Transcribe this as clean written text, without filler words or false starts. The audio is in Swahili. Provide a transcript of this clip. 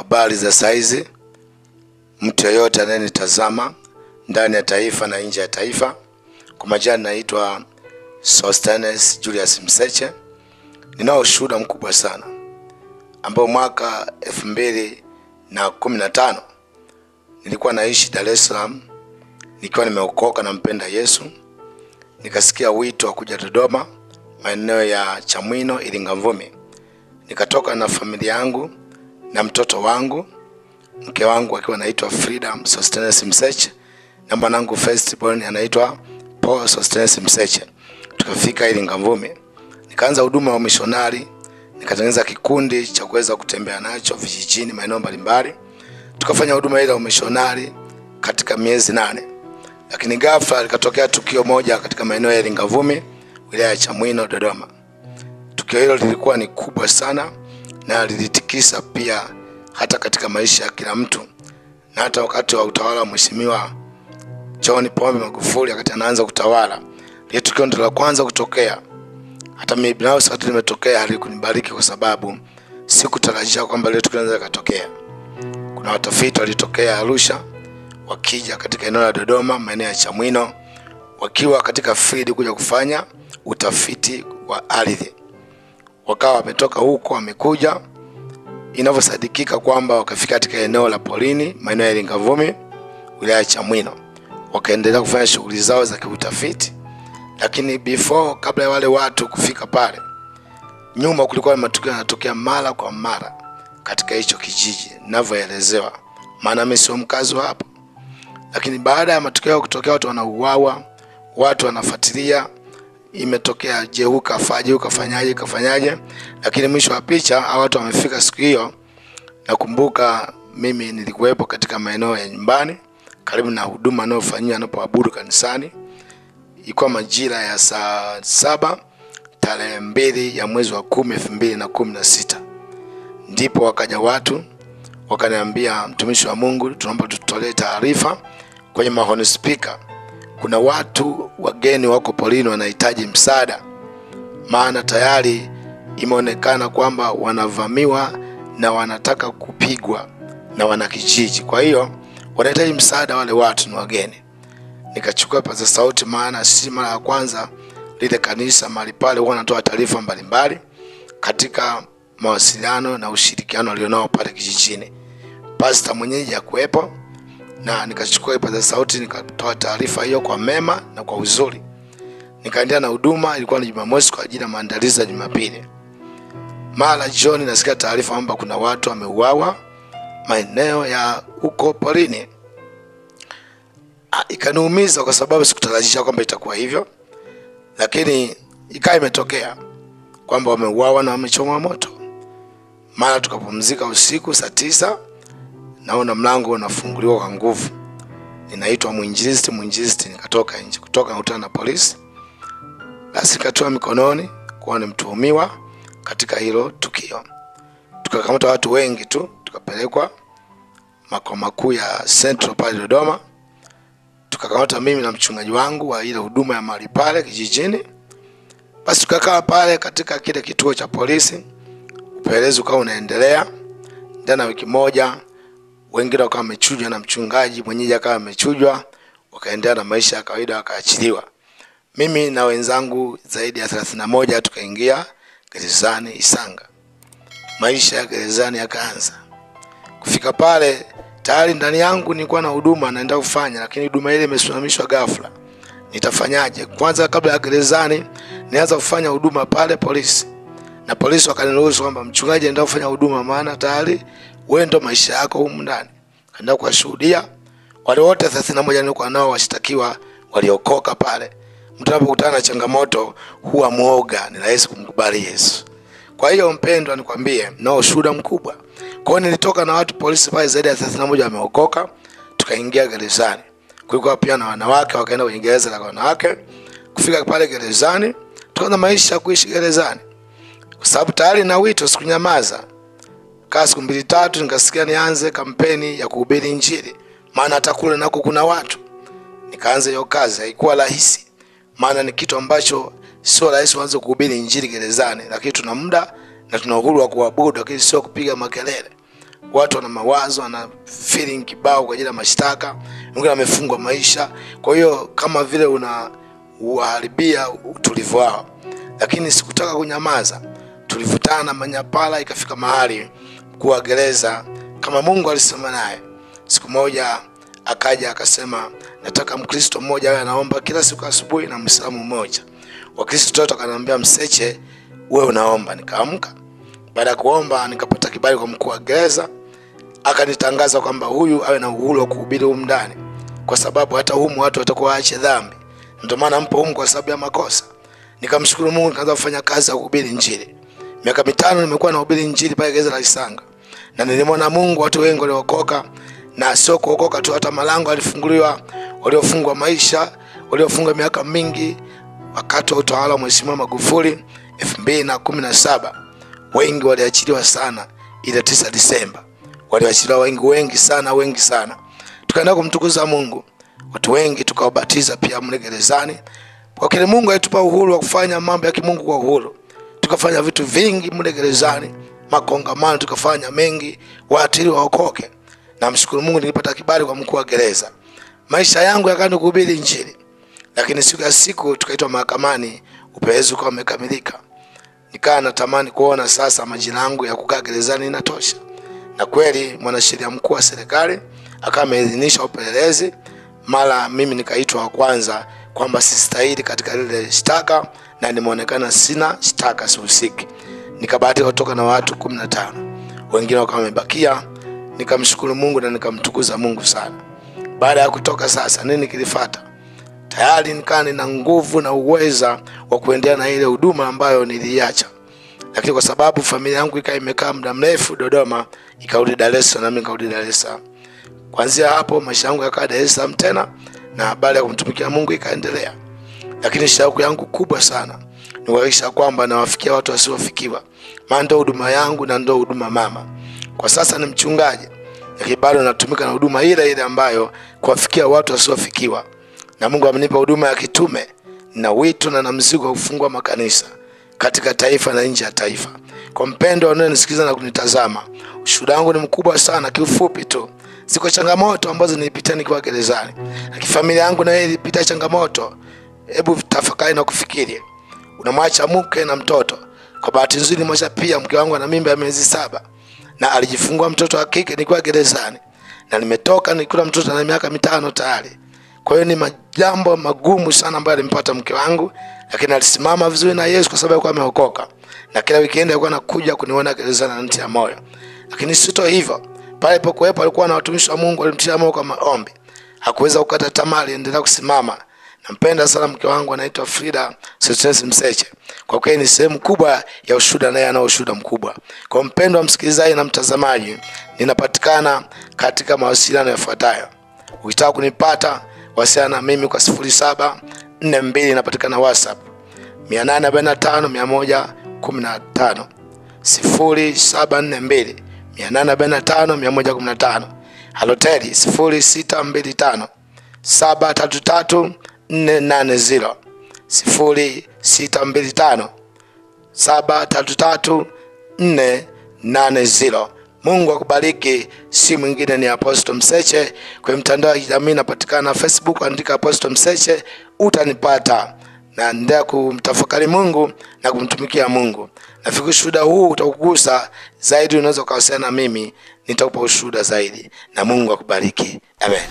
Habari za saizi, mtu yeyote anayenitazama ndani ya taifa na nje ya taifa. Kwa majina naitwa Sosthenes Julius Mseche. Ninao ushuhuda mkubwa sana ambao mwaka 2015 nilikuwa naishi Dar es Salaam, nikiwa nimeokoka na mpenda Yesu. Nikasikia wito wa kuja Dodoma, maeneo ya Chamwino, Iringa Mvumi. Nikatoka na familia yangu na mtoto wangu, mke wangu akiwa anaitwa Frida Sosthenes Mseche, na mwanangu firstborn anaitwa Paul Sosthenes Mseche. Tukafika Iringa Mvumi. Nikaanza huduma ya missionary, nikatengeneza kikundi cha kuweza kutembea nacho vijijini maeneo mbalimbali. Tukafanya huduma ile ya missionary katika miezi 8. Lakini ghafla likatokea tukio moja katika maeneo ya Iringa Mvumi, wilaya ya Chamwino, Dodoma. Tukio hilo lilikuwa ni kubwa sana na lilitikisa pia hata katika maisha ya kila mtu. Na hata wakati wa utawala wa Mheshimiwa John Pombe Magufuli wakati anaanza kutawala, ile tukio ndio la kwanza kutokea. Hata mimi binafsi wakati limetokea halikunibariki kwa sababu sikutarajia kwamba ile tukio linaweza kutokea. Kuna watafiti walitokea Arusha wakija katika eneo la Dodoma, maeneo ya Chamwino, wakiwa katika field kuja kufanya utafiti wa ardhi. Wakawa wametoka huko wamekuja, inavyosadikika kwamba wakafika katika eneo la polini maeneo ya Iringa Mvumi, wilaya ya Chamwino. Wakaendelea kufanya shughuli zao za kiutafiti. Lakini kabla ya wale watu kufika pale, nyuma kulikuwa matukio yanatokea mara kwa mara katika hicho kijiji ninavyoelezewa, maana mimi sio mkazi hapo. Lakini baada ya matukio kutokea, watu wanauawa, watu wanafuatilia, imetokea kafanyaje. Lakini mwisho wa picha watu wamefika siku hiyo. Nakumbuka mimi nilikuwepo katika maeneo ya nyumbani karibu na huduma anayofanyia anapoabudu kanisani. Ilikuwa majira ya saa 7 tarehe 2 ya mwezi wa 10 2016. Ndipo wakaja watu wakaniambia, mtumishi wa Mungu, tunaomba tutolee taarifa kwenye mahoni speaker. Kuna watu wageni wako polini wanahitaji msaada, maana tayari imeonekana kwamba wanavamiwa na wanataka kupigwa na wanakijiji. Kwa hiyo wanahitaji msaada, wale watu ni wageni. Nikachukua paza sauti, maana si mara ya kwanza lile kanisa mahali pale wanatoa taarifa mbalimbali katika mawasiliano na ushirikiano alionao pale kijijini. Pastor mwenyeji akuepo, na nikachukua paza sauti nikatoa taarifa hiyo kwa mema na kwa uzuri. Nikaendelea na huduma. Ilikuwa ni Jumamosi kwa ajili ya maandalizi ya Jumapili. Mara jioni nasikia taarifa kwamba kuna watu wameuawa maeneo ya huko polini. Ikaniumiza kwa sababu sikutarajia kwamba itakuwa hivyo, lakini ikawa imetokea kwamba wameuawa na wamechomwa moto. Mara tukapumzika usiku saa 9, naona mlango unafunguliwa kwa nguvu. Ninaitwa mwinjilisti, nikatoka nje. Kutoka nakutana na polisi. Basi nikatoa mikononi kwa ni mtuhumiwa katika hilo tukio. Tukakamata watu wengi tu, tukapelekwa makao makuu ya Central pale Dodoma. Tukakamata mimi na mchungaji wangu wa ile huduma ya mahali pale kijijini. Basi tukakaa pale katika kile kituo cha polisi. Upelelezi ukawa unaendelea. Ndani ya wiki moja wengine wakawa wamechujwa na mchungaji mwenyeji akawa amechujwa, wakaendelea na maisha ya kawaida, wakaachiliwa. Mimi na wenzangu zaidi ya 31 tukaingia gerezani Isanga. Maisha ya gerezani yakaanza. Kufika pale tayari ndani yangu nilikuwa na huduma naenda kufanya, lakini huduma ile imesimamishwa ghafla. Nitafanyaje? Kwanza kabla ya gerezani nianza kufanya huduma pale polisi. Na polisi wakaniruhusu kwamba mchungaji aenda kufanya huduma, maana tayari wewe ndo maisha yako humu ndani. Kaenda kuwashuhudia wale wote 31 nilikuwa nao washtakiwa waliokoka pale. Mtu anapokutana na changamoto huwa muoga, ni rahisi kumkubali Yesu. Kwa hiyo mpendwa, nikwambie nao ushuhuda mkubwa. Kwa hiyo nilitoka na watu polisi pale zaidi ya 31 wameokoka, tukaingia gerezani. Kulikuwa pia na wanawake wakaenda kwenye gereza la wanawake. Kufika pale gerezani tukaanza maisha kuishi gerezani. Kwa sababu tayari na wito sikunyamaza. Kaa siku 2-3 nikasikia nianze kampeni ya kuhubiri Injili, maana hata kule nako kuna watu. Nikaanza hiyo kazi. Haikuwa rahisi, maana ni kitu ambacho sio rahisi kuanza kuhubiri Injili gerezani, lakini tuna muda na tuna uhuru wa kuabudu, lakini sio kupiga makelele. watu wana mawazo, wana feeling kibao kwa ajili ya mashtaka, wengine wamefungwa maisha. Kwa hiyo kama vile unaharibia utulivu wao. Lakini sikutaka kunyamaza. Tulivutana manyapala, ikafika mahali mkuu wa gereza kama Mungu alisema naye. Siku moja akaja akasema, nataka Mkristo mmoja awe anaomba kila siku asubuhi na Muislamu mmoja. Wakristo wote akaniambia, Mseche wewe unaomba. Nikaamka. Baada ya kuomba nikapata kibali kwa mkuu wa gereza, akanitangaza kwamba huyu awe na uhuru wa kuhubiri humu ndani, kwa sababu hata humu watu watakuwa waache dhambi. Ndio maana mpo humu kwa sababu ya makosa. Nikamshukuru Mungu, nikaanza kufanya kazi ya kuhubiri Injili. Miaka 5 nimekuwa nahubiri Injili pale gereza la Isanga. Na nilimwona Mungu watu wengi waliokoka, na sio kuokoka tu, hata malango alifunguliwa, waliofungwa maisha, waliofungwa miaka mingi. Wakati wa utawala wa Mheshimiwa Magufuli 2017 wengi waliachiliwa sana. Ile 9 Disemba waliachiliwa wengi sana. Tukaenda kumtukuza Mungu. Watu wengi tukawabatiza pia mle gerezani. Kwa kile Mungu alitupa uhuru wa kufanya mambo ya kimungu kwa uhuru. Tukafanya vitu vingi mle gerezani, makongamano tukafanya mengi, watu ili waokoke. Na mshukuru Mungu nilipata kibali kwa mkuu wa gereza. Maisha yangu yakaanza kuhubiri Injili. Lakini siku tukaitwa mahakamani, upelelezi ukawa umekamilika. Nikaa natamani kuona sasa majina yangu ya kukaa gerezani inatosha. Na kweli mwanasheria mkuu wa serikali akawa ameidhinisha upelelezi. Mara mimi nikaitwa wa kwanza kwamba sistahili katika lile shtaka, na nimeonekana sina shtaka, sihusiki. Nikabahatika kutoka na watu 15. Wengine wakawa wamebakia. Nikamshukuru Mungu na nikamtukuza Mungu sana. Baada ya kutoka sasa, nini kilifuata? Tayari nikaa nina nguvu na uweza wa kuendelea na ile huduma ambayo niliacha. Lakini kwa sababu familia yangu imekaa muda mrefu Dodoma, ikarudi Dar es Salaam, na mimi nikarudi Dar es Salaam. Kuanzia hapo maisha yangu yakawa Dar es Salaam tena, na habari ya kumtumikia Mungu ikaendelea. Lakini shauku yangu kubwa sana ni kuhakikisha kwamba nawafikia watu wasiofikiwa. Maana ndio huduma yangu na ndio huduma mama. Kwa sasa ni mchungaji, lakini bado natumika na huduma ile ambayo kuwafikia watu wasiofikiwa. Na Mungu amenipa huduma ya kitume na wito na mzigo wa kufungua makanisa katika taifa na nje ya taifa. Kwa mpendo wanaonisikiliza na kunitazama, ushuhuda wangu ni mkubwa sana. Kiufupi tu, ziko changamoto ambazo nilipitia nikiwa gerezani. Na familia yangu na yeye ilipita changamoto. Hebu tafakari na kufikiri. Unamwacha mke na mtoto. Kwa bahati nzuri mmoja pia mke wangu ana mimba ya miezi 7. Na alijifungua mtoto wa kike nikiwa gerezani. Na nimetoka nikiwa mtoto na miaka 5 tayari. Kwa hiyo ni majambo magumu sana ambayo alimpata mke wangu, lakini alisimama vizuri na Yesu kwa sababu alikuwa ameokoka. Na kila weekend alikuwa anakuja kuniona gerezani na nitia moyo. Lakini sito hivyo. Pale pokuwepo alikuwa na watumishi wa Mungu walimtia moyo kwa maombi. Hakuweza kukata tamaa, aliendelea kusimama. Nampenda sana mke wangu, anaitwa Frida Sostensi Mseche. Kwa kweli ni sehemu kubwa ya ushuhuda, naye ana ushuhuda mkubwa. Kwa mpendo wa msikilizaji na mtazamaji, ninapatikana katika mawasiliano yafuatayo. Ukitaka kunipata, wasiliana na mimi kwa 0742, napatikana WhatsApp 845 0742 845 Haloteli 0625 733 480 0625 733 480. Mungu akubariki. Si mwingine ni Apostle Mseche. Kwa mtandao wa kijamii napatikana Facebook, andika Apostle Mseche utanipata. Na endelea kumtafakari Mungu na kumtumikia Mungu. Nafikiri ushuhuda huu utakugusa zaidi, unaweza kuwasiliana na mimi, nitakupa ushuhuda zaidi. Na Mungu akubariki. Amen.